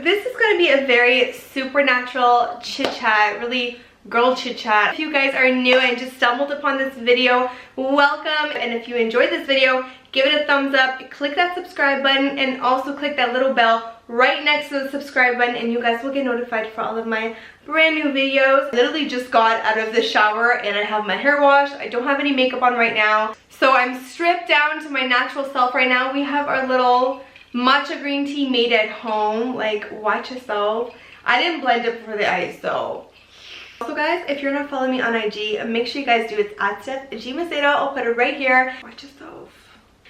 this is going to be a very supernatural chit chat, really girl chit chat. If you guys are new and just stumbled upon this video, welcome. And if you enjoyed this video, give it a thumbs up, click that subscribe button, and also click that little bell right next to the subscribe button, and you guys will get notified for all of my brand new videos. I literally just got out of the shower and I have my hair washed. I don't have any makeup on right now, so I'm stripped down to my natural self right now. We have our little matcha green tea made at home. Like, watch yourself. I didn't blend it for the ice though. Also guys, if you're not following me on IG, make sure you guys do. It's at Macedo. I'll put it right here. Watch yourself.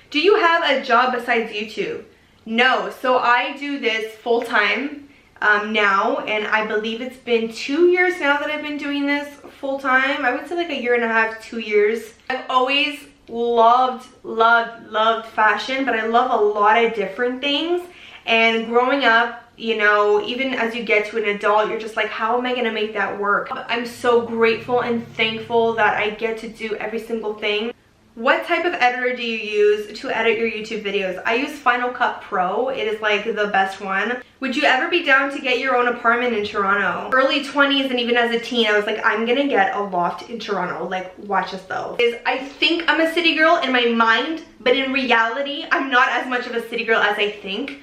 Do you have a job besides YouTube? No. So I do this full time now, and I believe it's been 2 years now that I've been doing this full time. I would say like a year and a half, 2 years. I've always loved fashion, but I love a lot of different things. And growing up, you know, even as you get to an adult, you're just like, how am I gonna make that work? I'm so grateful and thankful that I get to do every single thing. What type of editor do you use to edit your YouTube videos? I use Final Cut Pro. It is like the best one. Would you ever be down to get your own apartment in Toronto? Early 20s and even as a teen, I was like, I'm gonna get a loft in Toronto. Like, watch us though. I think I'm a city girl in my mind, but in reality, I'm not as much of a city girl as I think.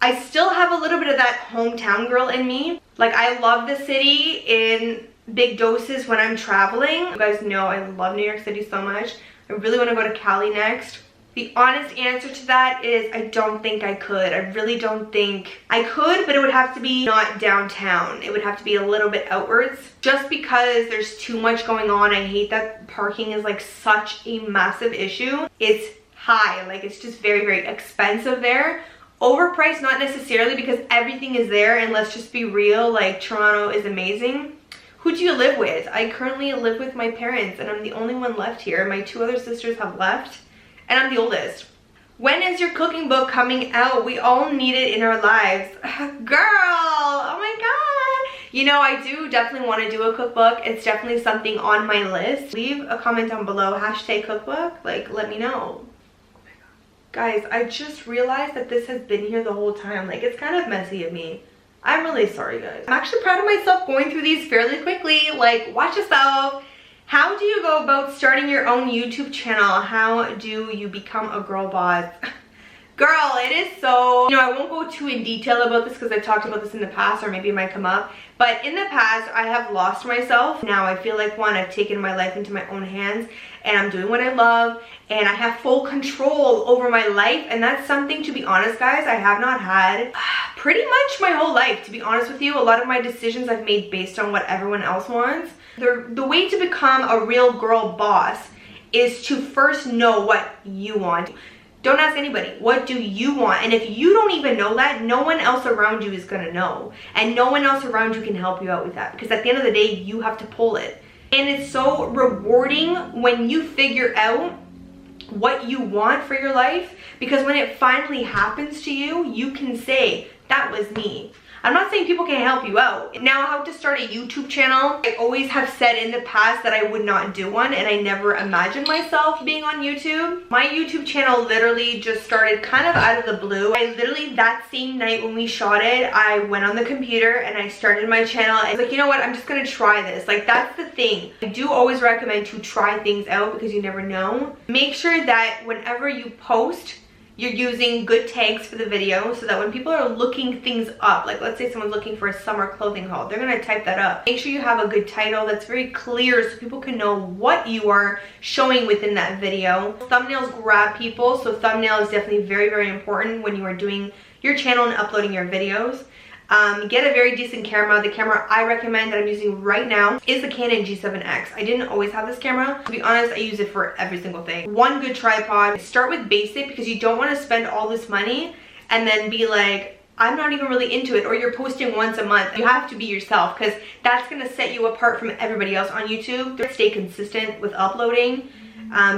I still have a little bit of that hometown girl in me. Like, I love the city in big doses when I'm traveling. You guys know I love New York City so much. I really want to go to Cali next. The honest answer to that is I don't think I could. I really don't think I could, but it would have to be not downtown. It would have to be a little bit outwards, just because there's too much going on. I hate that parking is like such a massive issue. It's high, like it's just very expensive there. Overpriced, not necessarily, because everything is there, and let's just be real, like Toronto is amazing. Who do you live with? I currently live with my parents, and I'm the only one left here. My 2 other sisters have left, and I'm the oldest. When is your cooking book coming out? We all need it in our lives. Girl, oh my god. You know, I do definitely want to do a cookbook. It's definitely something on my list. Leave a comment down below, #cookbook. Like, let me know. Oh my god. Guys, I just realized that this has been here the whole time. Like, it's kind of messy of me. I'm really sorry, guys. I'm actually proud of myself going through these fairly quickly. Like, watch yourself. How do you go about starting your own YouTube channel? How do you become a girl boss? Girl, it is so, you know, I won't go too in detail about this because I've talked about this in the past, or maybe it might come up. But in the past, I have lost myself. Now I feel like, one, I've taken my life into my own hands, and I'm doing what I love, and I have full control over my life. And that's something, to be honest, guys, I have not had pretty much my whole life, to be honest with you. A lot of my decisions I've made based on what everyone else wants. The way to become a real girl boss is to first know what you want. Don't ask anybody, what do you want? And if you don't even know that, no one else around you is gonna know. And no one else around you can help you out with that, because at the end of the day, you have to pull it. And it's so rewarding when you figure out what you want for your life, because when it finally happens to you, you can say, that was me. I'm not saying people can't help you out. Now, how to start a YouTube channel. I always have said in the past that I would not do one, and I never imagined myself being on YouTube. My YouTube channel literally just started kind of out of the blue. I literally, that same night when we shot it, I went on the computer and I started my channel. I was like, you know what, I'm just gonna try this. Like, that's the thing. I do always recommend to try things out, because you never know. Make sure that whenever you post, you're using good tags for the video, so that when people are looking things up, like let's say someone's looking for a summer clothing haul, they're gonna type that up. Make sure you have a good title that's very clear so people can know what you are showing within that video. Thumbnails grab people, so thumbnail is definitely very important when you are doing your channel and uploading your videos. Get a very decent camera. The camera I recommend that I'm using right now is the Canon G7X. I didn't always have this camera. To be honest, I use it for every single thing. One good tripod. Start with basic, because you don't want to spend all this money and then be like, I'm not even really into it, or you're posting once a month. You have to be yourself, because that's going to set you apart from everybody else on YouTube. Stay consistent with uploading.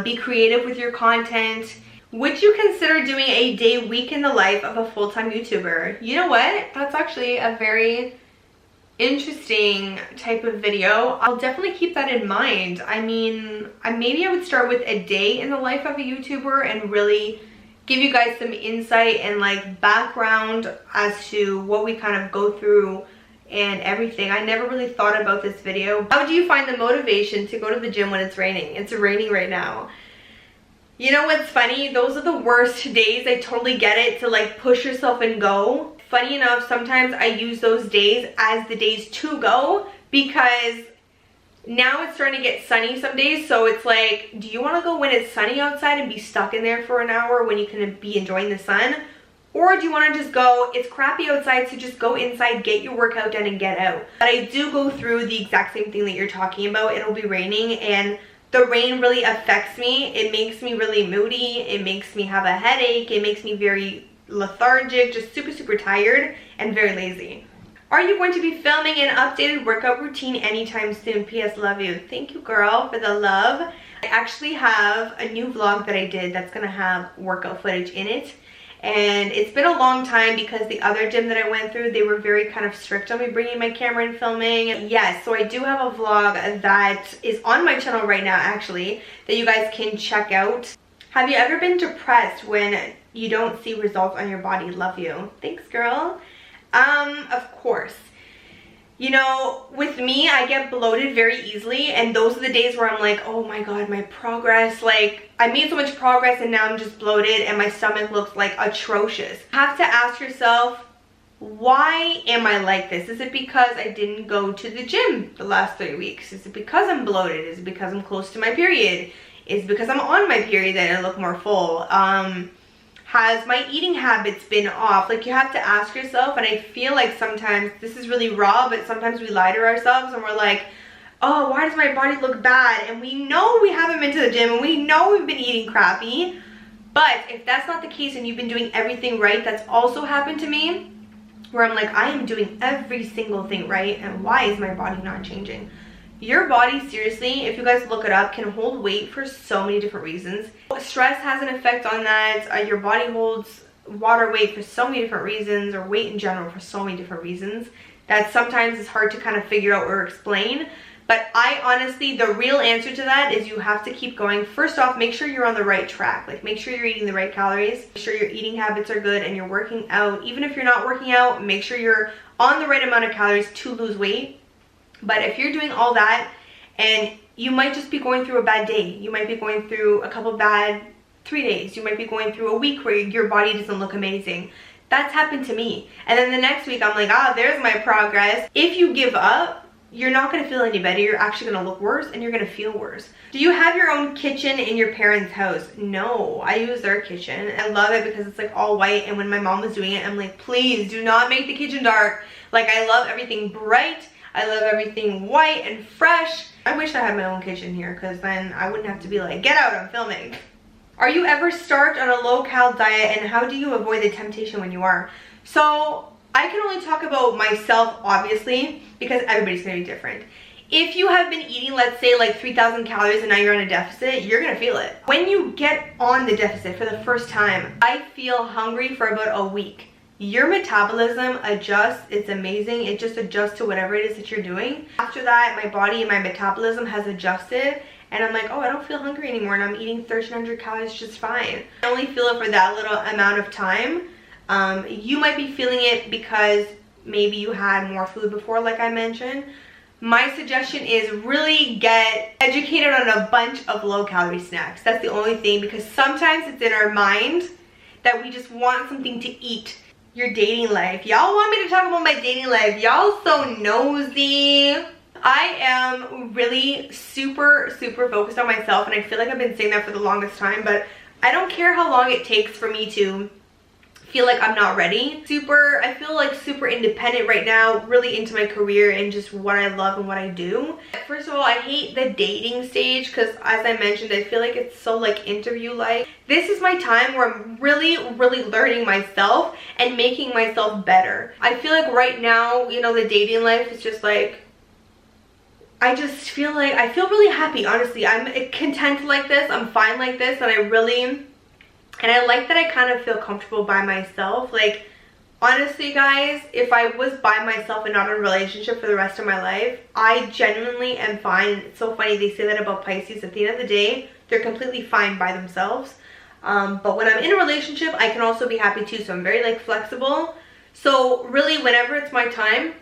Be creative with your content. Would you consider doing a day week in the life of a full-time YouTuber? You know what? That's actually a very interesting type of video. I'll definitely keep that in mind. I mean, maybe I would start with a day in the life of a YouTuber and really give you guys some insight and like background as to what we kind of go through and everything. I never really thought about this video. How do you find the motivation to go to the gym when it's raining? It's raining right now. You know what's funny? Those are the worst days. I totally get it, to like push yourself and go. Funny enough, sometimes I use those days as the days to go, because now it's starting to get sunny some days. So it's like, do you want to go when it's sunny outside and be stuck in there for an hour when you can be enjoying the sun? Or do you want to just go, it's crappy outside, so just go inside, get your workout done and get out. But I do go through the exact same thing that you're talking about. It'll be raining and the rain really affects me. It makes me really moody. It makes me have a headache. It makes me very lethargic, just super tired and very lazy. Are you going to be filming an updated workout routine anytime soon? P.S. Love you. Thank you, girl, for the love. I actually have a new vlog that I did that's going to have workout footage in it. And it's been a long time because the other gym that I went through, they were very kind of strict on me bringing my camera and filming. Yes, so I do have a vlog that is on my channel right now, actually, that you guys can check out. Have you ever been depressed when you don't see results on your body? Love you. Thanks, girl. Of course. You know, with me, I get bloated very easily, and those are the days where I'm like, oh my god, my progress, like, I made so much progress and now I'm just bloated and my stomach looks like atrocious. You have to ask yourself, why am I like this? Is it because I didn't go to the gym the last 3 weeks? Is it because I'm bloated? Is it because I'm close to my period? Is it because I'm on my period that I look more full? Has my eating habits been off? Like, you have to ask yourself, and I feel like sometimes, this is really raw, but sometimes we lie to ourselves and we're like, oh, why does my body look bad? And we know we haven't been to the gym and we know we've been eating crappy. But if that's not the case and you've been doing everything right, that's also happened to me, where I'm like, I am doing every single thing right, and why is my body not changing? Your body, seriously, if you guys look it up, can hold weight for so many different reasons. Stress has an effect on that. Your body holds water weight for so many different reasons, or weight in general for so many different reasons, that sometimes it's hard to kind of figure out or explain. But I honestly, the real answer to that is you have to keep going. First off, make sure you're on the right track. Like, make sure you're eating the right calories. Make sure your eating habits are good and you're working out. Even if you're not working out, make sure you're on the right amount of calories to lose weight. But if you're doing all that, and you might just be going through a bad day, you might be going through a couple bad 3 days, you might be going through a week where your body doesn't look amazing. That's happened to me. And then the next week I'm like, ah, there's my progress. If you give up, you're not going to feel any better. You're actually going to look worse and you're going to feel worse. Do you have your own kitchen in your parents' house? No, I use their kitchen. I love it because it's like all white, and when my mom was doing it, I'm like, please do not make the kitchen dark. Like, I love everything bright. I love everything white and fresh. I wish I had my own kitchen here, because then I wouldn't have to be like, get out, I'm filming. Are you ever starved on a low-cal diet, and how do you avoid the temptation when you are? So I can only talk about myself, obviously, because everybody's gonna be different. If you have been eating, let's say, like 3,000 calories and now you're on a deficit, you're gonna feel it. When you get on the deficit for the first time, I feel hungry for about a week. Your metabolism adjusts. It's amazing. It just adjusts to whatever it is that you're doing. After that, my body and my metabolism has adjusted, and I'm like, oh, I don't feel hungry anymore, and I'm eating 1,300 calories just fine. I only feel it for that little amount of time. You might be feeling it because maybe you had more food before, like I mentioned. My suggestion is really get educated on a bunch of low-calorie snacks. That's the only thing, because sometimes it's in our mind that we just want something to eat. Your dating life. Y'all want me to talk about my dating life? Y'all so nosy. I am really super focused on myself, and I feel like I've been saying that for the longest time, but I don't care how long it takes for me to feel like I'm not ready. I feel like super independent right now, really into my career and just what I love and what I do. First of all, I hate the dating stage because, as I mentioned, I feel like it's so like interview-like. This is my time where I'm really learning myself and making myself better. I feel like right now, you know, the dating life is just like, I feel really happy, honestly. I'm content like this, I'm fine like this, and I like that I kind of feel comfortable by myself. Like, honestly, guys, if I was by myself and not in a relationship for the rest of my life, I genuinely am fine. It's so funny, they say that about Pisces. At the end of the day, they're completely fine by themselves. But when I'm in a relationship, I can also be happy too. So I'm very like flexible. So really, whenever it's my time,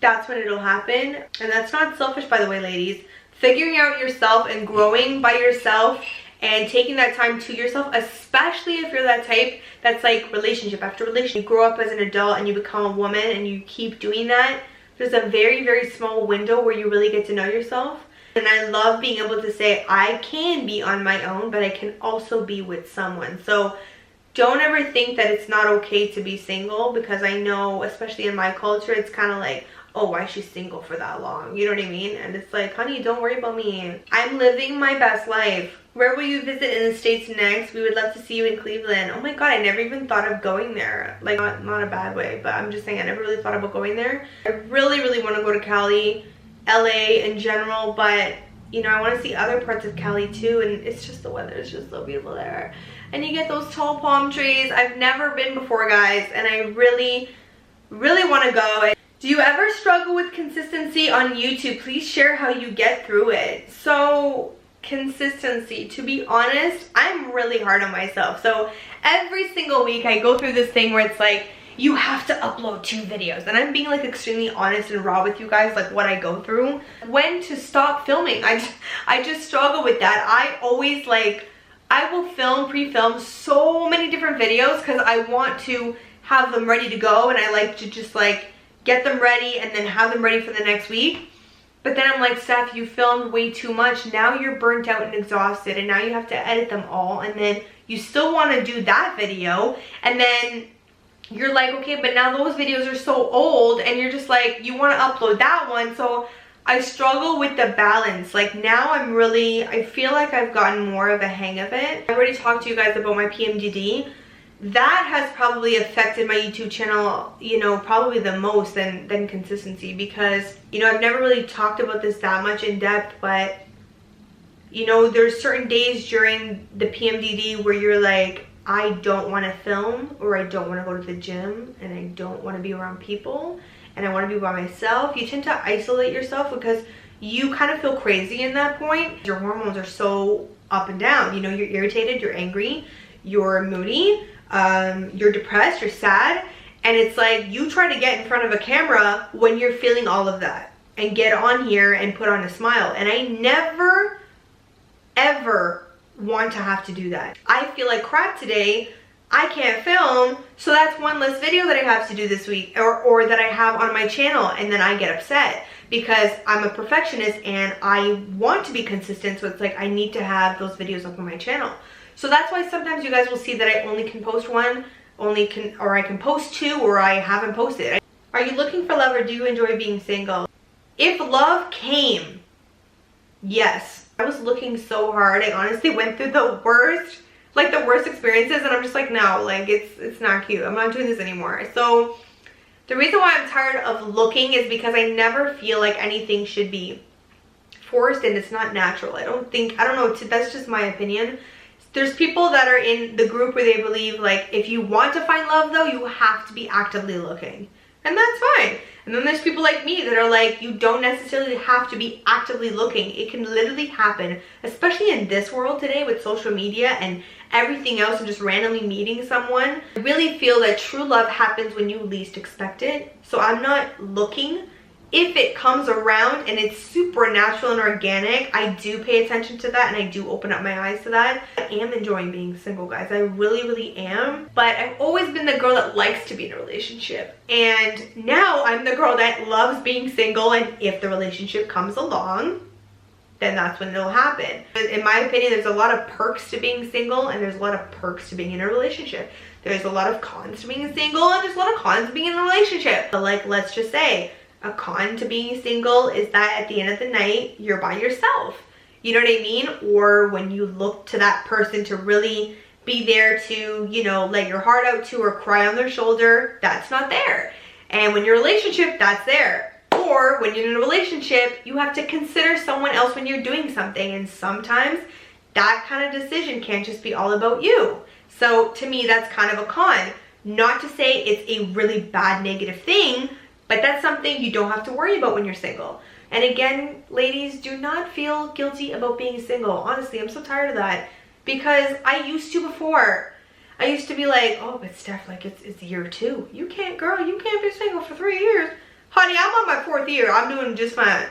that's when it'll happen. And that's not selfish, by the way, ladies. Figuring out yourself and growing by yourself and taking that time to yourself, especially if you're that type that's like relationship after relationship. You grow up as an adult and you become a woman and you keep doing that. There's a very, very small window where you really get to know yourself. And I love being able to say I can be on my own, but I can also be with someone. So don't ever think that it's not okay to be single, because I know, especially in my culture, it's kind of like, oh, why is she single for that long? You know what I mean? And it's like, honey, don't worry about me. I'm living my best life. Where will you visit in the States next? We would love to see you in Cleveland. Oh my God, I never even thought of going there. Like, not a bad way, but I'm just saying I never really thought about going there. I really, really want to go to Cali, LA in general, but you know, I want to see other parts of Cali too, and it's just the weather is just so beautiful there. And you get those tall palm trees. I've never been before, guys, and I really, really want to go. Do you ever struggle with consistency on YouTube? Please share how you get through it. So, consistency, to be honest, I'm really hard on myself. So every single week I go through this thing where it's like, you have to upload 2 videos, and I'm being like extremely honest and raw with you guys, like what I go through. When to stop filming, I just struggle with that. I always like, I will pre-film so many different videos because I want to have them ready to go, and I like to just like get them ready and then have them ready for the next week. But then I'm like, Steph, you filmed way too much. Now you're burnt out and exhausted, and now you have to edit them all, and then you still want to do that video, and then you're like, okay, but now those videos are so old, and you're just like, you want to upload that one. So I struggle with the balance. Like now I feel like I've gotten more of a hang of it. I already talked to you guys about my Pmdd. That has probably affected my YouTube channel, you know, probably the most than consistency, because, you know, I've never really talked about this that much in depth, but, you know, there's certain days during the Pmdd where you're like, I don't want to film, or I don't want to go to the gym, and I don't want to be around people, and I want to be by myself. You tend to isolate yourself because you kind of feel crazy in that point. Your hormones are so up and down. You know, you're irritated, you're angry, you're moody, you're depressed, you're sad, and it's like you try to get in front of a camera when you're feeling all of that and get on here and put on a smile. And I never, ever want to have to do that. I feel like crap today, I can't film, so that's one less video that I have to do this week, or that I have on my channel, and then I get upset because I'm a perfectionist and I want to be consistent. So it's like I need to have those videos up on my channel. So that's why sometimes you guys will see that I only can post one, or I can post 2, or I haven't posted. Are you looking for love, or do you enjoy being single? If love came, yes. I was looking so hard. I honestly went through the worst experiences, and I'm just like, no, like it's not cute. I'm not doing this anymore. So the reason why I'm tired of looking is because I never feel like anything should be forced, and it's not natural. I don't know, that's just my opinion. There's people that are in the group where they believe like, if you want to find love though, you have to be actively looking, and that's fine. And then there's people like me that are like, you don't necessarily have to be actively looking. It can literally happen, especially in this world today with social media and everything else, and just randomly meeting someone. I really feel that true love happens when you least expect it. So I'm not looking. If it comes around and it's supernatural and organic, I do pay attention to that, and I do open up my eyes to that. I am enjoying being single, guys. I really, really am. But I've always been the girl that likes to be in a relationship. And now I'm the girl that loves being single, and if the relationship comes along, then that's when it'll happen. In my opinion, there's a lot of perks to being single, and there's a lot of perks to being in a relationship. There's a lot of cons to being single, and there's a lot of cons to being in a relationship. But like, let's just say, a con to being single is that at the end of the night, you're by yourself. You know what I mean? Or when you look to that person to really be there to, you know, let your heart out to, or cry on their shoulder, that's not there. And when you're in a relationship, that's there. Or when you're in a relationship, you have to consider someone else when you're doing something. And sometimes that kind of decision can't just be all about you. So to me, that's kind of a con. Not to say it's a really bad negative thing, but that's something you don't have to worry about when you're single. And again, ladies, do not feel guilty about being single. Honestly, I'm so tired of that. because I used to before. I used to be like, oh, but Steph, like it's year 2. You can't, girl, you can't be single for 3 years. Honey, I'm on my 4th year. I'm doing just fine.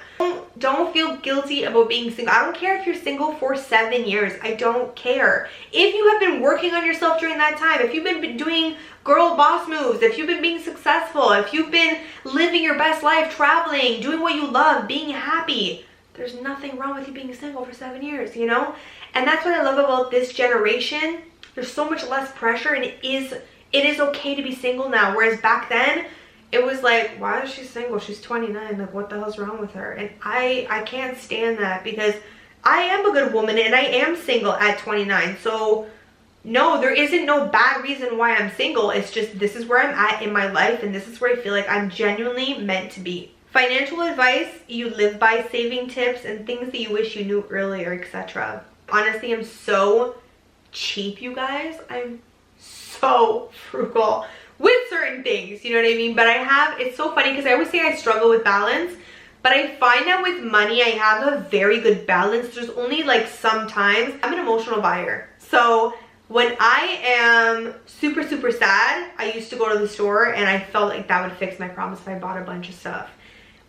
Don't feel guilty about being single. I don't care if you're single for 7 years. I don't care. If you have been working on yourself during that time, if you've been doing girl boss moves, if you've been being successful, if you've been living your best life, traveling, doing what you love, being happy, there's nothing wrong with you being single for 7 years, you know? And that's what I love about this generation. There's so much less pressure, and it is okay to be single now. Whereas back then, it was like, why is she single? She's 29. Like, what the hell's wrong with her? And I can't stand that, because I am a good woman and I am single at 29. So no, there isn't no bad reason why I'm single. It's just, this is where I'm at in my life, and this is where I feel like I'm genuinely meant to be. Financial advice you live by, saving tips, and things that you wish you knew earlier, etc. Honestly, I'm so cheap, you guys. I'm so frugal with certain things, you know what I mean? But it's so funny because I always say I struggle with balance, but I find that with money I have a very good balance. There's only like sometimes I'm an emotional buyer. So when I am super sad, I used to go to the store and I felt like that would fix my problems if I bought a bunch of stuff.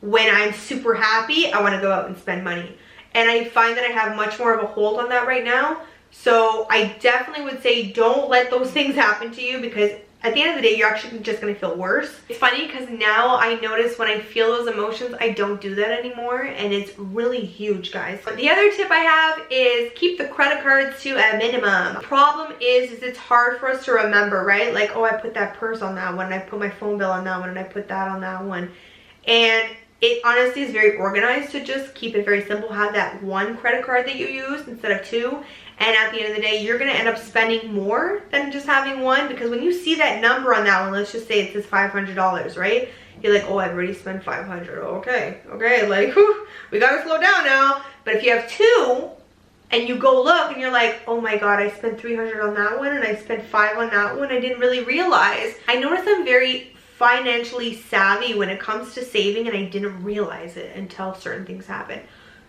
When I'm super happy, I want to go out and spend money. And I find that I have much more of a hold on that right now. So I definitely would say don't let those things happen to you, because at the end of the day, you're actually just going to feel worse. It's funny because now I notice when I feel those emotions, I don't do that anymore. And it's really huge, guys. But the other tip I have is keep the credit cards to a minimum. The problem is it's hard for us to remember, right? Like, oh, I put that purse on that one, and I put my phone bill on that one, and I put that on that one. And it honestly is very organized to just keep it very simple. Have that one credit card that you use instead of 2. And at the end of the day, you're going to end up spending more than just having one, because when you see that number on that one, let's just say it says $500, right? You're like, oh, I've already spent $500. Okay, like, whew, we got to slow down now. But if you have 2 and you go look and you're like, oh my God, I spent $300 on that one and I spent $5 on that one, I didn't really realize. I notice I'm very financially savvy when it comes to saving, and I didn't realize it until certain things happen.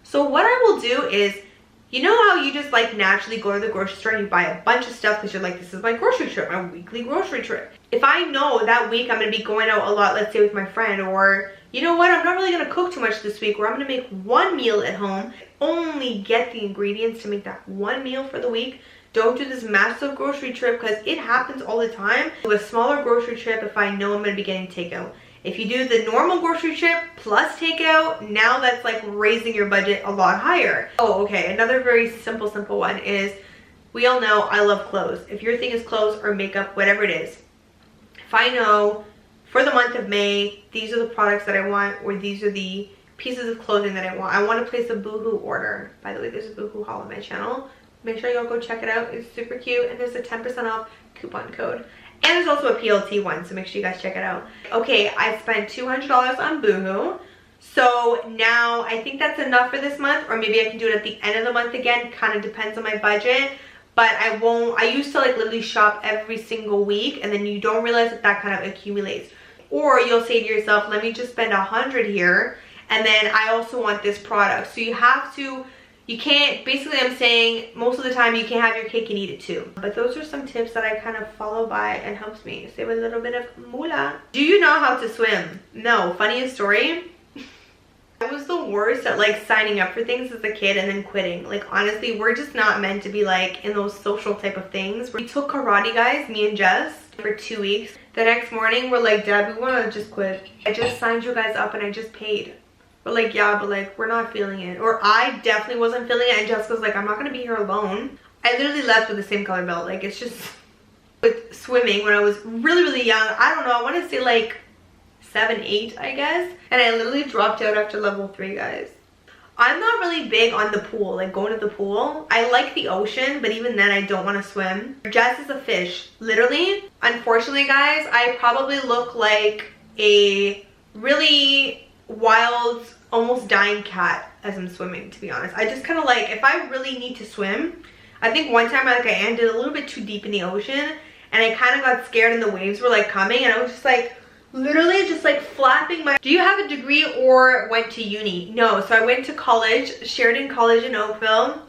So what I will do is, you know how you just like naturally go to the grocery store and you buy a bunch of stuff because you're like, this is my grocery trip, my weekly grocery trip. If I know that week I'm going to be going out a lot, let's say with my friend, or you know what, I'm not really going to cook too much this week, or I'm going to make one meal at home, only get the ingredients to make that one meal for the week. Don't do this massive grocery trip, because it happens all the time. Do a smaller grocery trip if I know I'm going to be getting takeout. If you do the normal grocery trip plus takeout, now that's like raising your budget a lot higher. Oh, okay, another very simple one is, we all know I love clothes. If your thing is clothes or makeup, whatever it is, if I know for the month of May, these are the products that I want, or these are the pieces of clothing that I want to place a Boohoo order. By the way, there's a Boohoo haul on my channel. Make sure y'all go check it out. It's super cute, and there's a 10% off coupon code. And there's also a PLT one, so make sure you guys check it out. Okay, I spent $200 on Boohoo. So now I think that's enough for this month, or maybe I can do it at the end of the month again. Kind of depends on my budget. But I used to like literally shop every single week, and then you don't realize that kind of accumulates. Or you'll say to yourself, let me just spend $100 here, and then I also want this product. So you have to, you can't, basically I'm saying most of the time you can't have your cake and eat it too. But those are some tips that I kind of follow by and helps me save a little bit of moolah. Do you know how to swim? No. Funniest story, I was the worst at like signing up for things as a kid and then quitting. Like honestly, we're just not meant to be like in those social type of things. We took karate, guys, me and Jess, for 2 weeks. The next morning we're like, Dad, we want to just quit. I just signed you guys up and I just paid. We're like, yeah, but like we're not feeling it. Or I definitely wasn't feeling it, and Jessica's like, I'm not gonna be here alone. I literally left with the same color belt. Like, it's just, with swimming when I was really young, I don't know, I want to say like 7, 8, I guess. And I literally dropped out after level 3, guys. I'm not really big on the pool, like going to the pool. I like the ocean, but even then I don't want to swim. Jess is a fish, literally. Unfortunately, guys, I probably look like a really wild, almost dying cat as I'm swimming, to be honest. I just kind of like, if I really need to swim, I think one time I ended a little bit too deep in the ocean, and I kind of got scared and the waves were like coming, and I was just like literally just like flapping my— Do you have a degree or went to uni? No. So I went to college, Sheridan College in Oakville.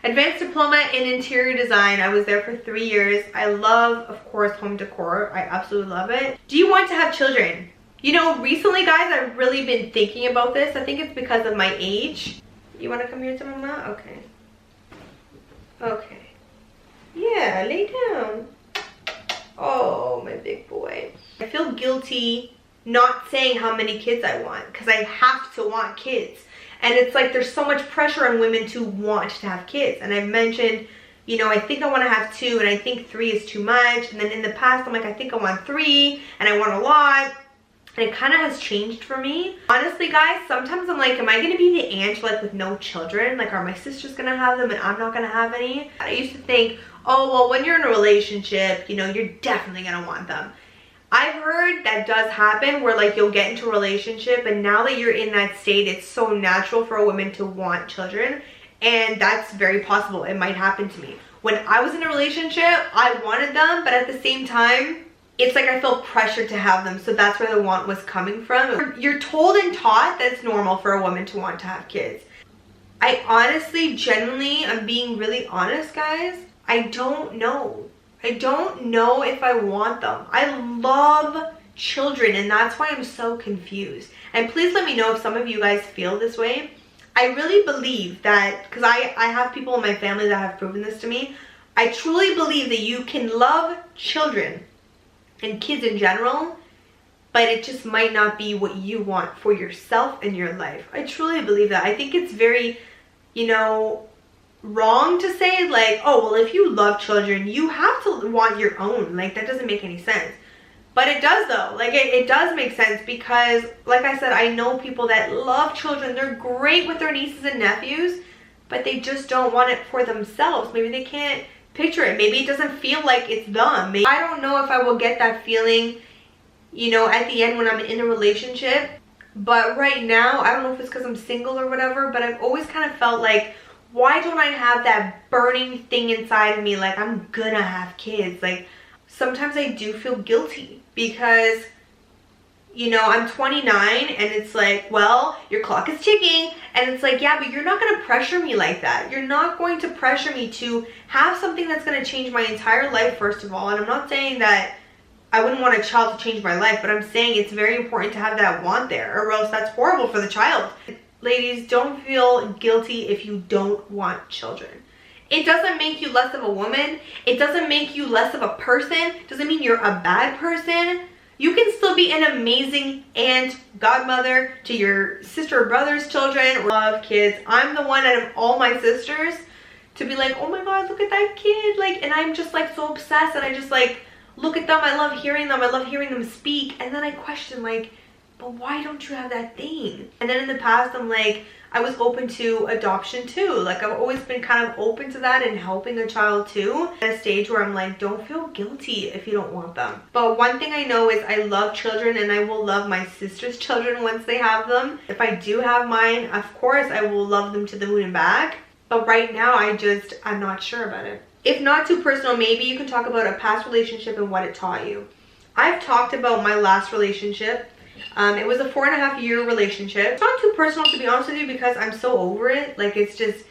Advanced diploma in interior design. I was there for 3 years. I love, of course, home decor. I absolutely love it. Do you want to have children? You know, recently, guys, I've really been thinking about this. I think it's because of my age. You want to come here to Mama? Okay. Okay. Yeah, lay down. Oh, my big boy. I feel guilty not saying how many kids I want because I have to want kids. And it's like there's so much pressure on women to want to have kids. And I've mentioned, you know, I think I want to have 2 and I think 3 is too much. And then in the past, I'm like, I think I want 3 and I want a lot. And it kind of has changed for me. Honestly, guys, sometimes I'm like, am I going to be the aunt like with no children? Like, are my sisters going to have them and I'm not going to have any? I used to think, oh, well, when you're in a relationship, you know, you're definitely going to want them. I've heard that does happen where like you'll get into a relationship and now that you're in that state, it's so natural for a woman to want children. And that's very possible. It might happen to me. When I was in a relationship, I wanted them, but at the same time, it's like I felt pressured to have them. So that's where the want was coming from. You're told and taught that it's normal for a woman to want to have kids. I honestly, genuinely, I'm being really honest, guys. I don't know. I don't know if I want them. I love children and that's why I'm so confused. And please let me know if some of you guys feel this way. I really believe that, because I have people in my family that have proven this to me. I truly believe that you can love children and kids in general, but it just might not be what you want for yourself and your life. I truly believe that. I think it's very, you know, wrong to say like, oh, well, if you love children, you have to want your own. Like, that doesn't make any sense. But it does though. Like, it does make sense because, like I said, I know people that love children. They're great with their nieces and nephews, but they just don't want it for themselves. Maybe they can't picture it. Maybe it doesn't feel like it's them. Maybe, I don't know if I will get that feeling, you know, at the end when I'm in a relationship. But right now, I don't know if it's because I'm single or whatever, but I've always kind of felt like, why don't I have that burning thing inside of me like I'm gonna have kids? Like, sometimes I do feel guilty because, you know, I'm 29 and it's like, well, your clock is ticking. And it's like, yeah, but you're not gonna pressure me like that. You're not going to pressure me to have something that's gonna change my entire life, first of all. And I'm not saying that I wouldn't want a child to change my life, but I'm saying it's very important to have that want there, or else that's horrible for the child. Ladies, don't feel guilty if you don't want children. It doesn't make you less of a woman. It doesn't make you less of a person. It doesn't mean you're a bad person. You can still be an amazing aunt, godmother to your sister or brother's children. Love kids. I'm the one out of all my sisters to be like, oh my God, look at that kid. Like, and I'm just like so obsessed and I just like look at them. I love hearing them. I love hearing them speak. And then I question like, but why don't you have that thing? And then in the past, I'm like, I was open to adoption too. Like, I've always been kind of open to that and helping a child too. At a stage where I'm like, don't feel guilty if you don't want them. But one thing I know is I love children and I will love my sister's children once they have them. If I do have mine, of course, I will love them to the moon and back. But right now, I'm not sure about it. If not too personal, maybe you can talk about a past relationship and what it taught you. I've talked about my last relationship. It was a 4.5-year relationship. It's not too personal, to be honest with you, because I'm so over it. Like, it's just,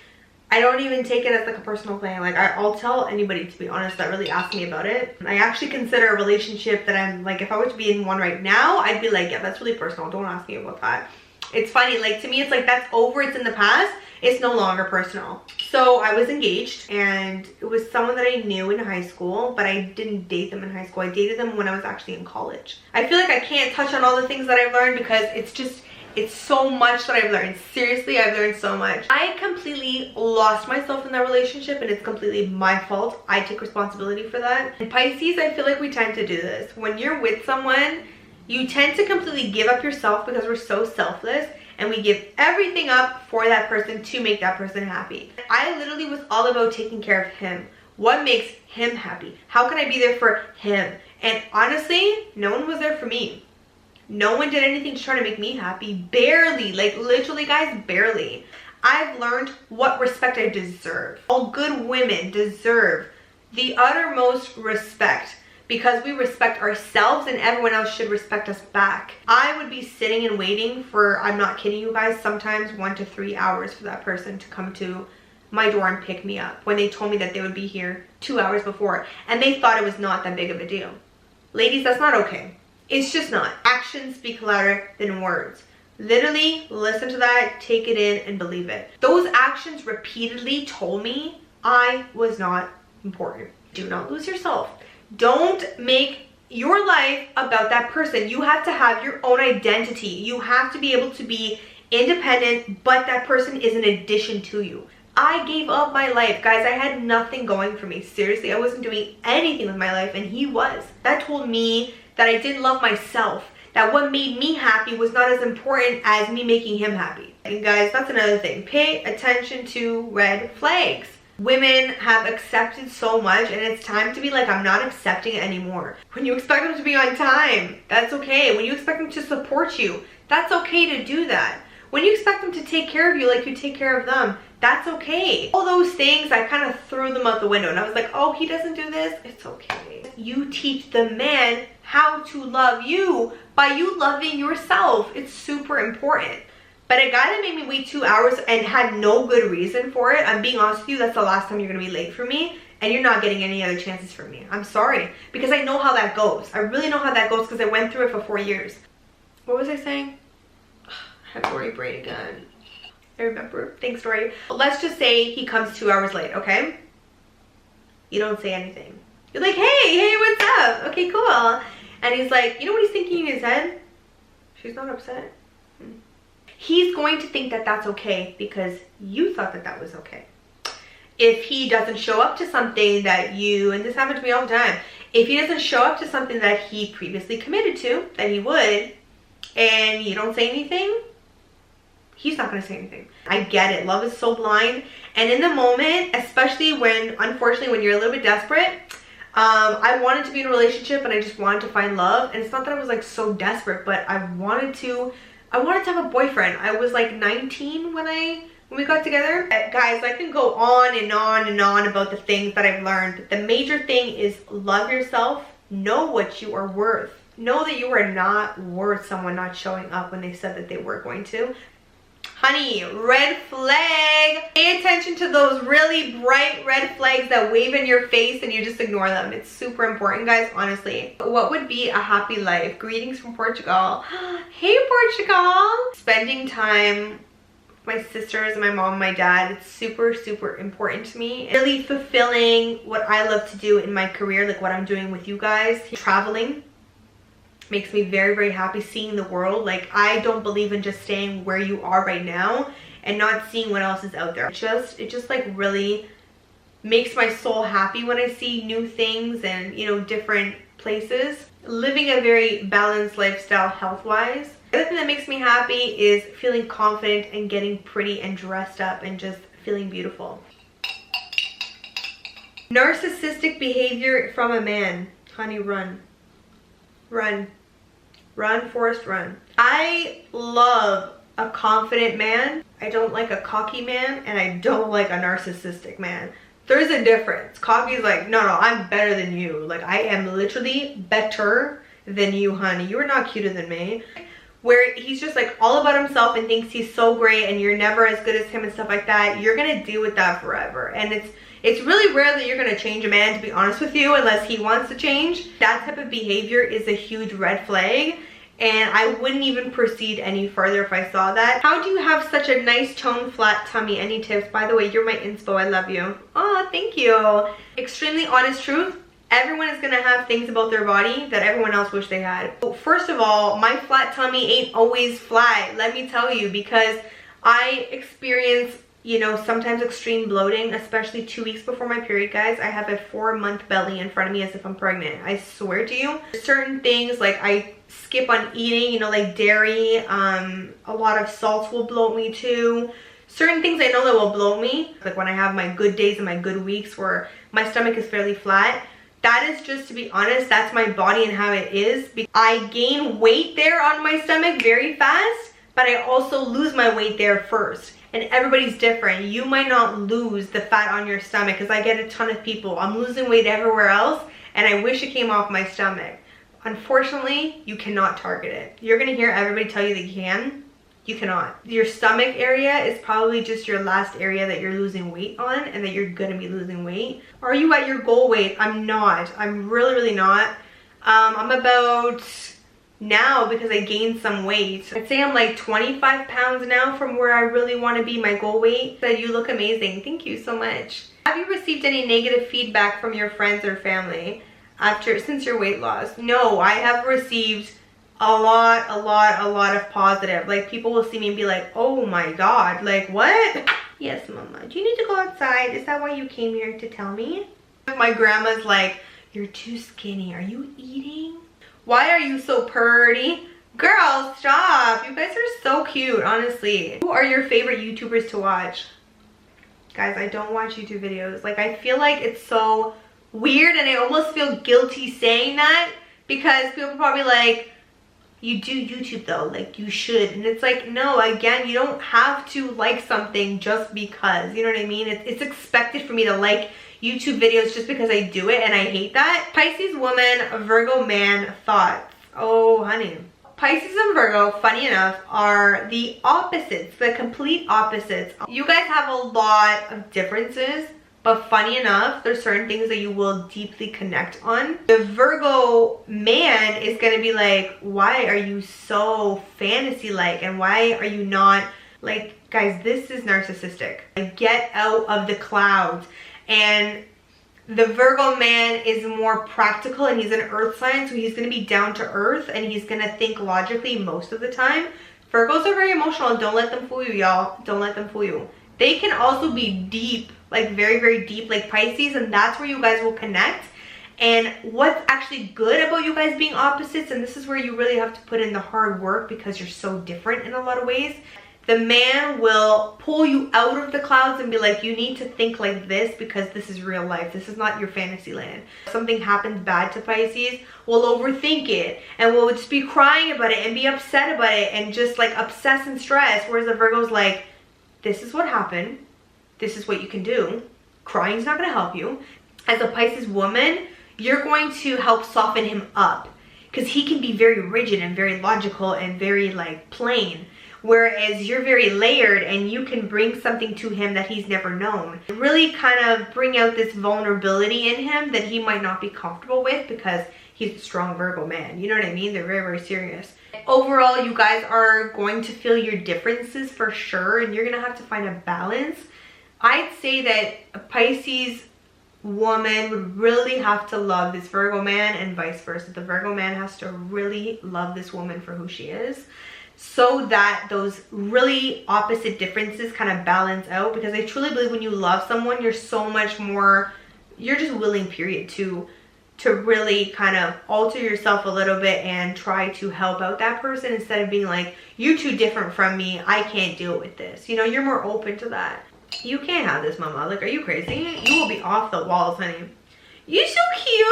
I don't even take it as like a personal thing. Like, I'll tell anybody, to be honest, that really asks me about it. I actually consider a relationship that I'm like, if I were to be in one right now, I'd be like, yeah, that's really personal. Don't ask me about that. It's funny, like, to me, it's like, that's over. It's in the past. It's no longer personal. So I was engaged and it was someone that I knew in high school, but I didn't date them in high school. I dated them when I was actually in college. I feel like I can't touch on all the things that I've learned because it's so much that I've learned. Seriously, I've learned so much. I completely lost myself in that relationship and it's completely my fault. I take responsibility for that. In Pisces, I feel like we tend to do this. When you're with someone, you tend to completely give up yourself because we're so selfless. And we give everything up for that person to make that person happy. I literally was all about taking care of him. What makes him happy? How can I be there for him? And honestly, no one was there for me. No one did anything to try to make me happy. Barely. Like, literally, guys, barely. I've learned what respect I deserve. All good women deserve the uttermost respect, because we respect ourselves and everyone else should respect us back. I would be sitting and waiting for, I'm not kidding you guys, sometimes 1 to 3 hours for that person to come to my door and pick me up when they told me that they would be here 2 hours before, and they thought it was not that big of a deal. Ladies, that's not okay. It's just not. Actions speak louder than words. Literally, listen to that, take it in, and believe it. Those actions repeatedly told me I was not important. Do not lose yourself. Don't make your life about that person. You have to have your own identity. You have to be able to be independent, but that person is an addition to you. I gave up my life, guys. I had nothing going for me. Seriously, I wasn't doing anything with my life, and he was. That told me that I didn't love myself, that what made me happy was not as important as me making him happy. And guys, that's another thing. Pay attention to red flags. Women have accepted so much, and it's time to be like, I'm not accepting it anymore. When you expect them to be on time, that's okay. When you expect them to support you, that's okay to do that. When you expect them to take care of you like you take care of them, that's okay. All those things, I kind of threw them out the window, and I was like, oh, he doesn't do this, it's okay. You teach the man how to love you by you loving yourself. It's super important. But a guy that made me wait 2 hours and had no good reason for it, I'm being honest with you, that's the last time you're gonna be late for me, and you're not getting any other chances from me. I'm sorry, because I know how that goes. I really know how that goes because I went through it for 4 years. What was I saying? I have Dory brain again. I remember. Thanks, Dory. Let's just say he comes 2 hours late, okay? You don't say anything. You're like, hey, what's up? Okay, cool. And he's like, you know what he's thinking in his head? She's not upset. He's going to think that that's okay because you thought that that was okay. If he doesn't show up to something that you, and this happens to me all the time, if he doesn't show up to something that he previously committed to, that he would, and you don't say anything, he's not going to say anything. I get it. Love is so blind. And in the moment, especially when, unfortunately, when you're a little bit desperate, I wanted to be in a relationship and I just wanted to find love. And it's not that I was like so desperate, but I wanted to have a boyfriend. I was like 19 when we got together. Guys, I can go on and on and on about the things that I've learned. But the major thing is love yourself. Know what you are worth. Know that you are not worth someone not showing up when they said that they were going to. Honey, red flag. Pay attention to those really bright red flags that wave in your face and you just ignore them. It's super important, guys, honestly. What would be a happy life? Greetings from Portugal. Hey, Portugal. Spending time with my sisters and my mom and my dad. It's super, super important to me. Really fulfilling what I love to do in my career, like what I'm doing with you guys. Traveling makes me very, very happy. Seeing the world. Like, I don't believe in just staying where you are right now and not seeing what else is out there. It just like really makes my soul happy when I see new things and, you know, different places. Living a very balanced lifestyle health-wise. The other thing that makes me happy is feeling confident and getting pretty and dressed up and just feeling beautiful. Narcissistic behavior from a man. Honey, run. Run. Run, Forrest, run. I love a confident man. I don't like a cocky man, and I don't like a narcissistic man. There's a difference. Cocky is like, no, I'm better than you. Like, I am literally better than you, honey. You are not cuter than me. Where he's just like all about himself and thinks he's so great and you're never as good as him and stuff like that. You're gonna deal with that forever. And it's really rare that you're gonna change a man, to be honest with you, unless he wants to change. That type of behavior is a huge red flag, and I wouldn't even proceed any further if I saw that. How do you have such a nice toned flat tummy? Any tips? By the way, you're my inspo. I love you. Oh, thank you. Extremely honest truth. Everyone is gonna have things about their body that everyone else wish they had. First of all, my flat tummy ain't always flat, let me tell you, because I experience, you know, sometimes extreme bloating, especially 2 weeks before my period, guys. I have a 4-month belly in front of me as if I'm pregnant. I swear to you. Certain things, like I skip on eating, you know, like dairy, a lot of salts will bloat me too. Certain things I know that will bloat me, like when I have my good days and my good weeks where my stomach is fairly flat. That is just, to be honest, that's my body and how it is. I gain weight there on my stomach very fast, but I also lose my weight there first. And everybody's different. You might not lose the fat on your stomach, because I get a ton of people. I'm losing weight everywhere else, and I wish it came off my stomach. Unfortunately, you cannot target it. You're gonna hear everybody tell you that you can. You cannot. Your stomach area is probably just your last area that you're losing weight on and that you're gonna be losing weight. Are you at your goal weight? I'm not. I'm really not. I'm about, now because I gained some weight, I'd say I'm like 25 pounds now from where I really want to be, my goal weight. But you look amazing. Thank you so much. Have you received any negative feedback from your friends or family since your weight loss? No, I have received a lot of positive. Like, people will see me and be like, oh my god, like, what? Yes, mama, do you need to go outside? Is that why you came here to tell me? My grandma's like, you're too skinny. Are you eating? Why are you so purty? Girl, stop. You guys are so cute, honestly. Who are your favorite YouTubers to watch? Guys, I don't watch YouTube videos. Like, I feel like it's so weird and I almost feel guilty saying that because people are probably like, you do YouTube though, like you should. And it's like, no, again, you don't have to like something just because, you know what I mean? It's expected for me to like YouTube videos just because I do it, and I hate that. Pisces woman, Virgo man thoughts. Oh, honey. Pisces and Virgo, funny enough, are the opposites, the complete opposites. You guys have a lot of differences, but funny enough, there's certain things that you will deeply connect on. The Virgo man is gonna be like, why are you so fantasy-like? And why are you not, like, guys, this is narcissistic. Like, get out of the clouds. And the Virgo man is more practical, and he's an earth sign, so he's gonna be down to earth and he's gonna think logically most of the time. Virgos are very emotional. Don't let them fool you, y'all. Don't let them fool you. They can also be deep, like very deep, like Pisces, and that's where you guys will connect. And what's actually good about you guys being opposites, and this is where you really have to put in the hard work because you're so different in a lot of ways, the man will pull you out of the clouds and be like, you need to think like this because this is real life. This is not your fantasy land. If something happens bad to Pisces, we'll overthink it and we'll just be crying about it and be upset about it and just like obsess and stress. Whereas the Virgo's like, this is what happened. This is what you can do. Crying's not gonna help you. As a Pisces woman, you're going to help soften him up because he can be very rigid and very logical and very like plain. Whereas you're very layered and you can bring something to him that he's never known. Really kind of bring out this vulnerability in him that he might not be comfortable with because he's a strong Virgo man. You know what I mean? They're very serious. Overall, you guys are going to feel your differences for sure, and you're gonna have to find a balance. I'd say that a Pisces woman would really have to love this Virgo man and vice versa. The Virgo man has to really love this woman for who she is, so that those really opposite differences kind of balance out. Because I truly believe when you love someone, you're so much more, you're just willing, period, to really kind of alter yourself a little bit and try to help out that person instead of being like, you're too different from me, I can't deal with this. You know, you're more open to that. You can't have this, mama. Like, are you crazy? You will be off the walls, honey. You're so cute.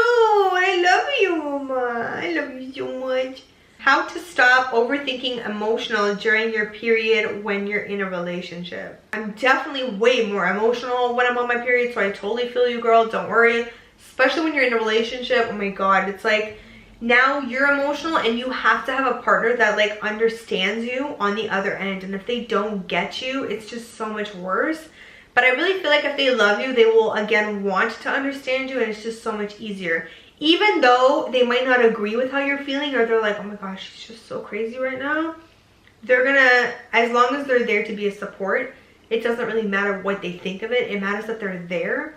I love you, mama. I love you so much. How to stop overthinking emotional during your period when you're in a relationship. I'm definitely way more emotional when I'm on my period, so I totally feel you, girl. Don't worry. Especially when you're in a relationship. Oh my god, it's like now you're emotional and you have to have a partner that like understands you on the other end. And if they don't get you, it's just so much worse. But I really feel like if they love you, they will again want to understand you, and it's just so much easier. Even though they might not agree with how you're feeling, or they're like, oh my gosh, she's just so crazy right now, they're gonna, as long as they're there to be a support, it doesn't really matter what they think of it. It matters that they're there,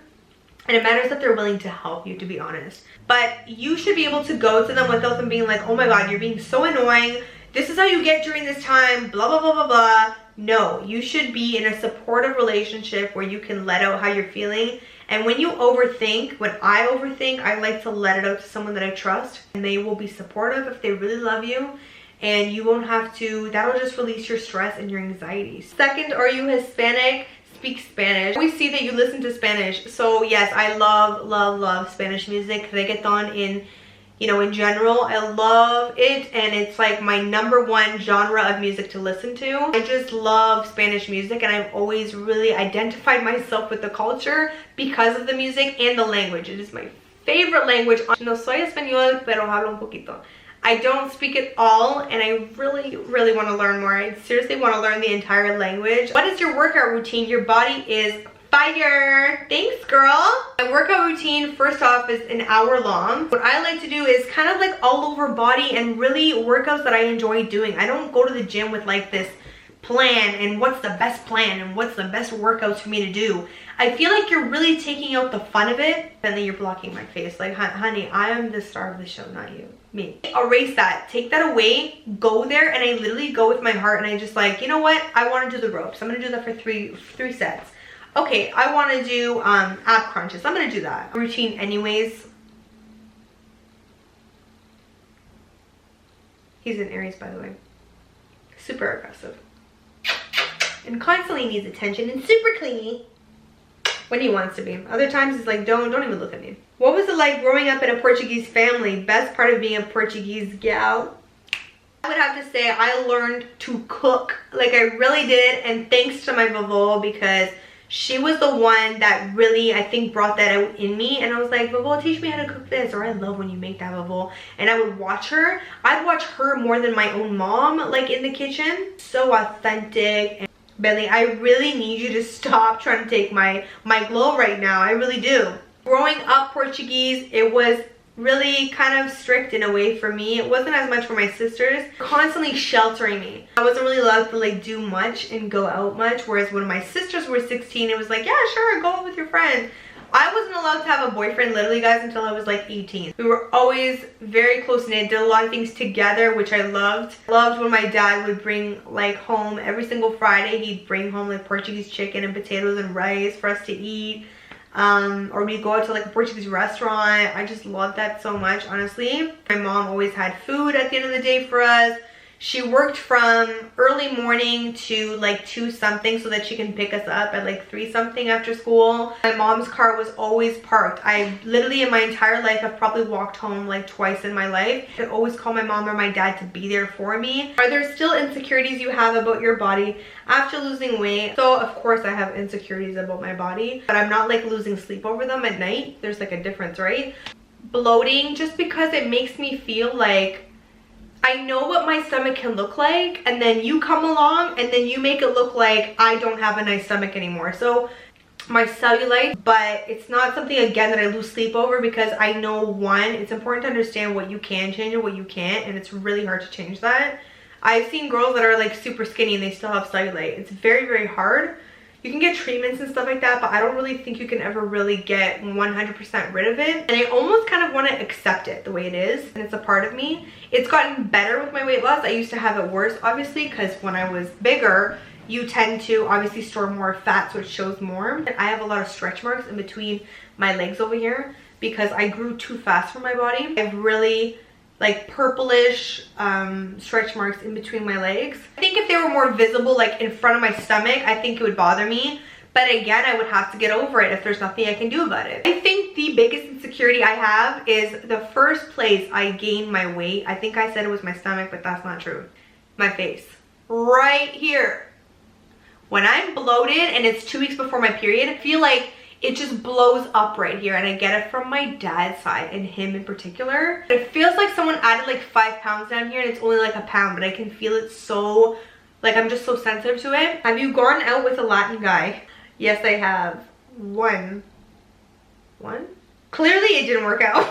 and it matters that they're willing to help you, to be honest. But you should be able to go to them without them being like, oh my god, you're being so annoying, this is how you get during this time, blah blah blah blah blah. No, you should be in a supportive relationship where you can let out how you're feeling. And when you overthink, when I overthink, I like to let it out to someone that I trust, and they will be supportive if they really love you, and you won't have to, that'll just release your stress and your anxiety. Second, are you Hispanic? Speak Spanish. We see that you listen to Spanish. So yes, I love Spanish music. Reggaeton in, you know, in general, I love it, and it's like my #1 genre of music to listen to. I just love Spanish music, and I've always really identified myself with the culture because of the music and the language. It is my favorite language. No soy español, pero hablo un poquito. I don't speak it all, and I really, really want to learn more. I seriously want to learn the entire language. What is your workout routine? Your body is fire. Thanks, girl. My workout routine, first off, is an hour long. What I like to do is kind of like all over body and really workouts that I enjoy doing. I don't go to the gym with like this plan and what's the best plan and what's the best workouts for me to do. I feel like you're really taking out the fun of it. And then you're blocking my face. Like, honey, I am the star of the show, not you. Me. Erase that. Take that away. Go there, and I literally go with my heart, and I just like, you know what? I want to do the ropes. I'm going to do that for three sets. Okay, I want to do ab crunches. I'm going to do that. Routine anyways. He's an Aries, by the way. Super aggressive. And constantly needs attention and super clingy. When he wants to be. Other times he's like, don't even look at me. What was it like growing up in a Portuguese family? Best part of being a Portuguese gal? I would have to say I learned to cook. Like, I really did. And thanks to my vovó, because she was the one that really, I think, brought that out in me. And I was like, vovó, teach me how to cook this. Or I love when you make that, vovó. And I would watch her. I'd watch her more than my own mom, like, in the kitchen. So authentic. And Bentley, I really need you to stop trying to take my glow right now. I really do. Growing up Portuguese, it was really kind of strict in a way for me. It wasn't as much for my sisters. Constantly sheltering me. I wasn't really allowed to like do much and go out much. Whereas when my sisters were 16, it was like, yeah, sure, go out with your friends. I wasn't allowed to have a boyfriend, literally, guys, until I was like 18. We were always very close knit, did a lot of things together, which I loved. Loved when my dad would bring like home every single Friday. He'd bring home like Portuguese chicken and potatoes and rice for us to eat. Or we'd go out to like a Portuguese restaurant. I just loved that so much, honestly. My mom always had food at the end of the day for us. She worked from early morning to like 2 something so that she can pick us up at like 3 something after school. My mom's car was always parked. I literally in my entire life have probably walked home like twice in my life. I could always call my mom or my dad to be there for me. Are there still insecurities you have about your body after losing weight? So of course I have insecurities about my body, but I'm not like losing sleep over them at night. There's like a difference, right? Bloating, just because it makes me feel like I know what my stomach can look like, and then you come along and then you make it look like I don't have a nice stomach anymore. So my cellulite, but it's not something again that I lose sleep over, because I know, one, it's important to understand what you can change and what you can't, and it's really hard to change that. I've seen girls that are like super skinny and they still have cellulite. It's very, very hard. You can get treatments and stuff like that, but I don't really think you can ever really get 100% rid of it. And I almost kind of want to accept it the way it is, and it's a part of me. It's gotten better with my weight loss. I used to have it worse, obviously, because when I was bigger, you tend to obviously store more fat, so it shows more. And I have a lot of stretch marks in between my legs over here because I grew too fast for my body. I have really like purplish stretch marks in between my legs. I think if they were more visible like in front of my stomach, I think it would bother me. But again, I would have to get over it if there's nothing I can do about it. I think the biggest insecurity I have is the first place I gained my weight. I think I said it was my stomach, but that's not true. My face. Right here. When I'm bloated and it's 2 weeks before my period, I feel like it just blows up right here, and I get it from my dad's side, and him in particular. It feels like someone added like 5 pounds down here, and it's only like a pound, but I can feel it so, like I'm just so sensitive to it. Have you gone out with a Latin guy? Yes, I have. One? Clearly it didn't work out.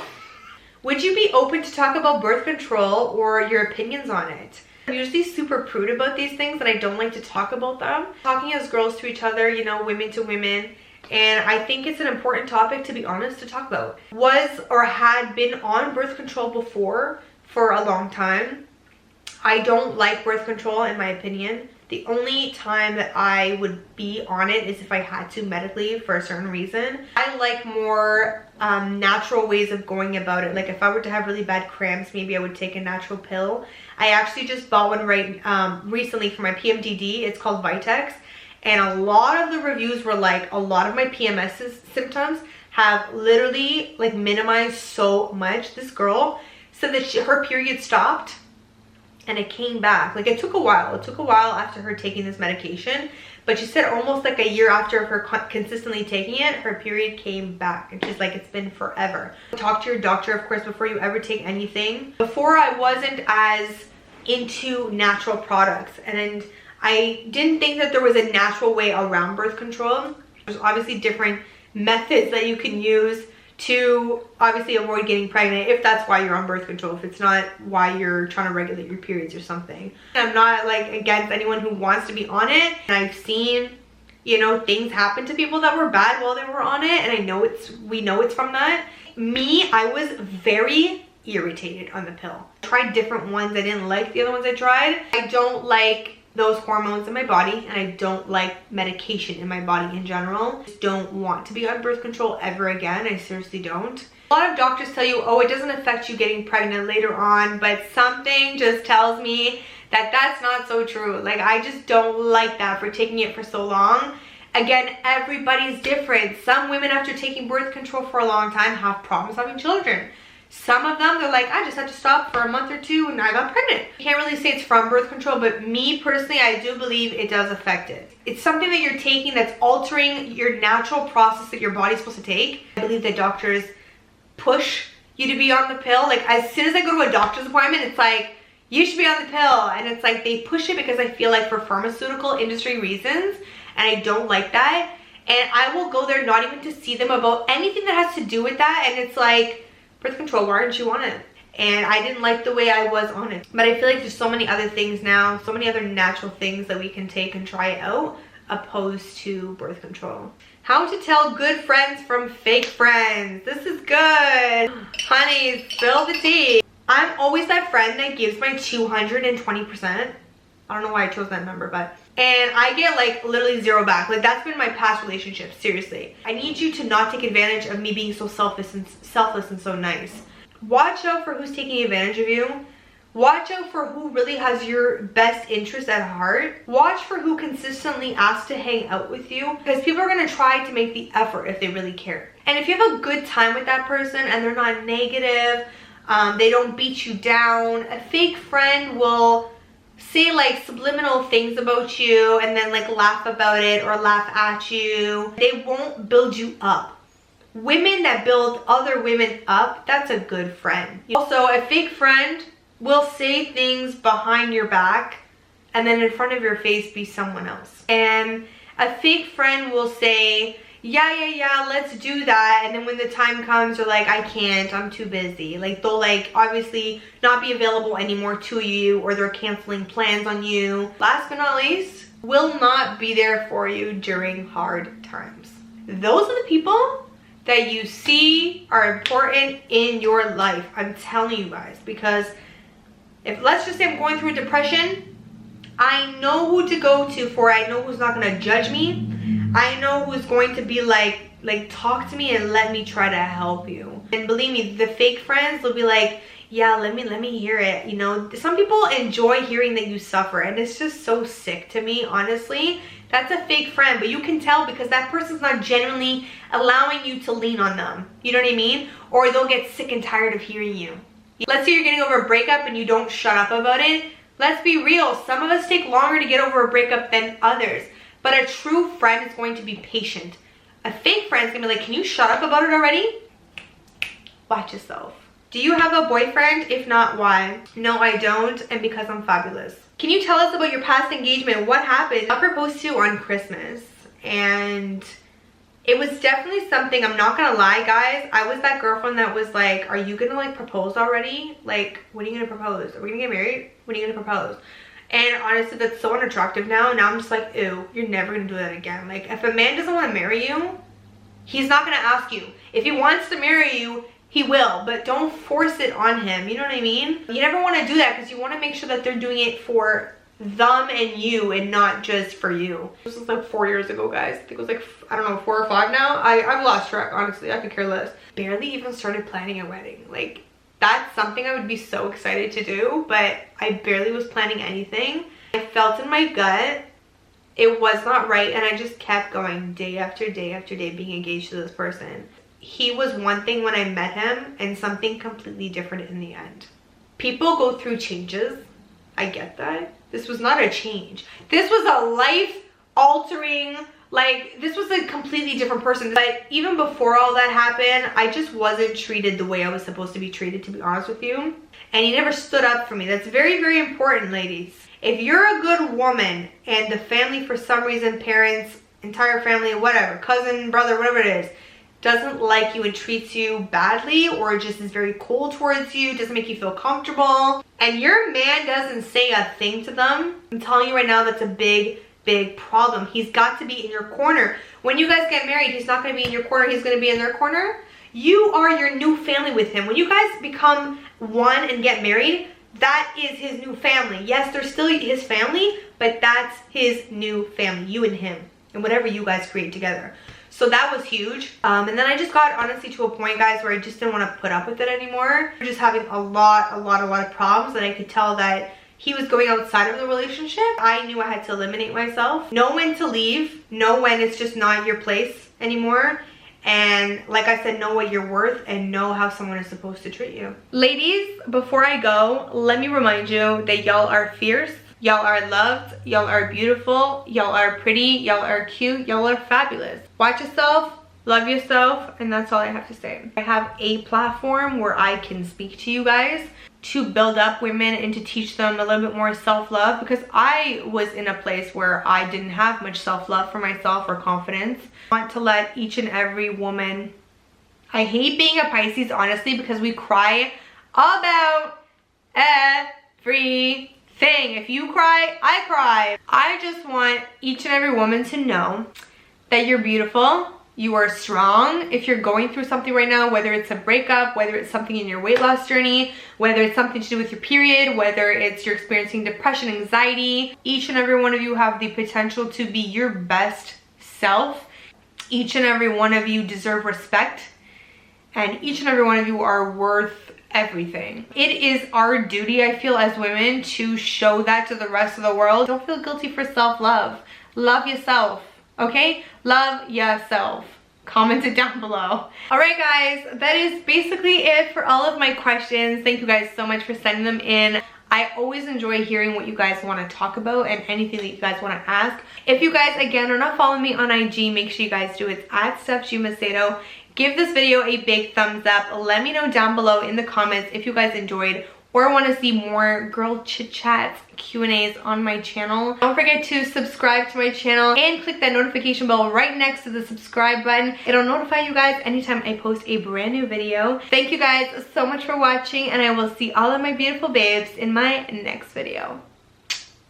Would you be open to talk about birth control or your opinions on it? I'm usually super prude about these things, and I don't like to talk about them. Talking as girls to each other, you know, women to women. And I think it's an important topic, to be honest, to talk about. Was or had been on birth control before for a long time. I don't like birth control, in my opinion. The only time that I would be on it is if I had to medically for a certain reason. I like more natural ways of going about it. Like if I were to have really bad cramps, maybe I would take a natural pill. I actually just bought one recently for my Pmdd. It's called Vitex. And a lot of the reviews were like, a lot of my PMS symptoms have literally like minimized so much. This girl said that her period stopped and it came back. Like, it took a while. It took a while after her taking this medication, but she said almost like a year after her consistently taking it, her period came back. And she's like, it's been forever. Talk to your doctor, of course, before you ever take anything. Before, I wasn't as into natural products, and I didn't think that there was a natural way around birth control. There's obviously different methods that you can use to obviously avoid getting pregnant, if that's why you're on birth control, if it's not why you're trying to regulate your periods or something. I'm not like against anyone who wants to be on it, and I've seen, you know, things happen to people that were bad while they were on it, and we know it's from that. Me, I was very irritated on the pill. I tried different ones. I didn't like the other ones I tried. I don't like those hormones in my body, and I don't like medication in my body in general. I just don't want to be on birth control ever again. I seriously don't. A lot of doctors tell you, oh, it doesn't affect you getting pregnant later on, but something just tells me that that's not so true. Like, I just don't like that for taking it for so long. Again, everybody's different. Some women, after taking birth control for a long time, have problems having children. Some of them, they're like, I just had to stop for a month or two and I got pregnant. You can't really say it's from birth control, but me personally, I do believe it does affect it. It's something that you're taking that's altering your natural process that your body's supposed to take. I believe that doctors push you to be on the pill. Like, as soon as I go to a doctor's appointment, it's like, you should be on the pill. And it's like, they push it because I feel like for pharmaceutical industry reasons, and I don't like that. And I will go there not even to see them about anything that has to do with that. And it's like, birth control, why aren't you on it? And I didn't like the way I was on it. But I feel like there's so many other things now, so many other natural things that we can take and try out opposed to birth control. How to tell good friends from fake friends. This is good. Honey, spill the tea. I'm always that friend that gives my 220%. I don't know why I chose that number, but... and I get like literally zero back. Like, that's been my past relationships, seriously. I need you to not take advantage of me being so selfless and so nice. Watch out for who's taking advantage of you. Watch out for who really has your best interest at heart. Watch for who consistently asks to hang out with you, because people are going to try to make the effort if they really care. And if you have a good time with that person and they're not negative, they don't beat you down, a fake friend will say like subliminal things about you and then like laugh about it or laugh at you. They won't build you up. Women that build other women up, that's a good friend. Also, a fake friend will say things behind your back and then in front of your face be someone else. And a fake friend will say, yeah, let's do that. And then when the time comes, you're like, I can't, I'm too busy. Like, they'll like obviously not be available anymore to you, or they're canceling plans on you. Last but not least, will not be there for you during hard times. Those are the people that you see are important in your life. I'm telling you guys, because if, let's just say I'm going through a depression, I know who to go to for. I know who's not gonna judge me. I know who's going to be like talk to me and let me try to help you. And believe me, the fake friends will be like, yeah, let me hear it. You know, some people enjoy hearing that you suffer, and it's just so sick to me, honestly. That's a fake friend, but you can tell because that person's not genuinely allowing you to lean on them. You know what I mean? Or they'll get sick and tired of hearing you. Let's say you're getting over a breakup and you don't shut up about it. Let's be real. Some of us take longer to get over a breakup than others. But a true friend is going to be patient. A fake friend is going to be like, can you shut up about it already? Watch yourself. Do you have a boyfriend? If not, why? No, I don't, and because I'm fabulous. Can you tell us about your past engagement? What happened? I proposed to on Christmas, and it was definitely something, I'm not gonna lie, guys. I was that girlfriend that was like, are you gonna like propose already? Like, when are you gonna propose? Are we gonna get married? When are you gonna propose? And honestly, that's so unattractive now. Now I'm just like, ew, you're never gonna do that again. Like, if a man doesn't want to marry you, he's not gonna ask you. If he wants to marry you, he will, but don't force it on him. You know what I mean? You never want to do that because you want to make sure that they're doing it for them and you and not just for you. This was like 4 years ago, guys. I think it was like, I don't know, 4 or 5 now. I've lost track, honestly. I could care less. Barely even started planning a wedding. Like, that's something I would be so excited to do, but I barely was planning anything. I felt in my gut it was not right, and I just kept going day after day after day being engaged to this person. He was one thing when I met him and something completely different in the end. People go through changes I get that. This was not a change. This was a life-altering, like, this was a completely different person. But even before all that happened, I just wasn't treated the way I was supposed to be treated, to be honest with you. And he never stood up for me. That's very, very important, ladies. If you're a good woman and the family, for some reason, parents, entire family, whatever, cousin, brother, whatever it is, doesn't like you and treats you badly, or just is very cold towards you, doesn't make you feel comfortable, and your man doesn't say a thing to them, I'm telling you right now, that's a big, big problem. He's got to be in your corner. When you guys get married, he's not going to be in your corner, he's going to be in their corner. You are your new family with him. When you guys become one and get married, that is his new family. Yes, they're still his family, but that's his new family, you and him, and whatever you guys create together. So that was huge. And then I just got honestly to a point, guys, where I just didn't want to put up with it anymore. We were just having a lot of problems, and I could tell that he was going outside of the relationship. I knew I had to eliminate myself. Know when to leave. Know when it's just not your place anymore. And like I said, know what you're worth and know how someone is supposed to treat you. Ladies, before I go, let me remind you that y'all are fierce. Y'all are loved, y'all are beautiful, y'all are pretty, y'all are cute, y'all are fabulous. Watch yourself, love yourself, and that's all I have to say. I have a platform where I can speak to you guys to build up women and to teach them a little bit more self-love, because I was in a place where I didn't have much self-love for myself or confidence. I want to let each and every woman, I hate being a Pisces, honestly, because we cry about everything. If you cry, I cry. I just want each and every woman to know that you're beautiful, you are strong. If you're going through something right now, whether it's a breakup, whether it's something in your weight loss journey, whether it's something to do with your period, whether it's you're experiencing depression, anxiety, each and every one of you have the potential to be your best self. Each and every one of you deserve respect, and each and every one of you are worth everything. It is our duty, I feel, as women to show that to the rest of the world. Don't feel guilty for self-love. Love yourself, okay? Love yourself. Comment it down below. All right, guys, that is basically it for all of my questions. Thank you guys so much for sending them in. I always enjoy hearing what you guys want to talk about and anything that you guys want to ask. If you guys, again, are not following me on IG, make sure you guys do. It's at Macedo. Give this video a big thumbs up. Let me know down below in the comments if you guys enjoyed or want to see more girl chit chats, Q&As on my channel. Don't forget to subscribe to my channel and click that notification bell right next to the subscribe button. It'll notify you guys anytime I post a brand new video. Thank you guys so much for watching, and I will see all of my beautiful babes in my next video.